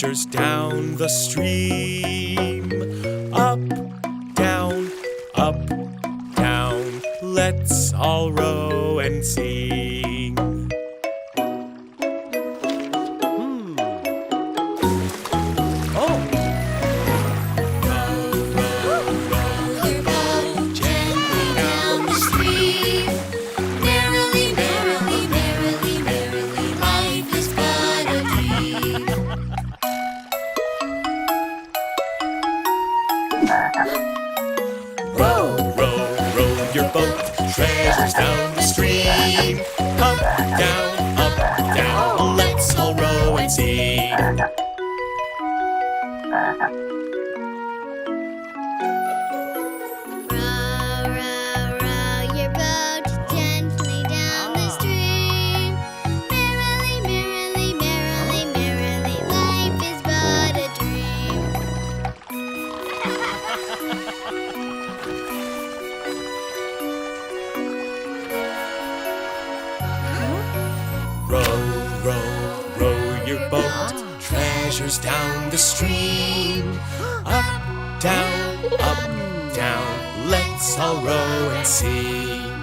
treasures down the stream. Up, down, let's all row and sing. Your boat, treasures down the stream. Up, down, let's all row and sing. Row, row, row your boat gently down the stream. Merrily, merrily, merrily, merrily, life is but a dream. Row, row your boat, treasures down the stream. Up, down, let's all row and sing.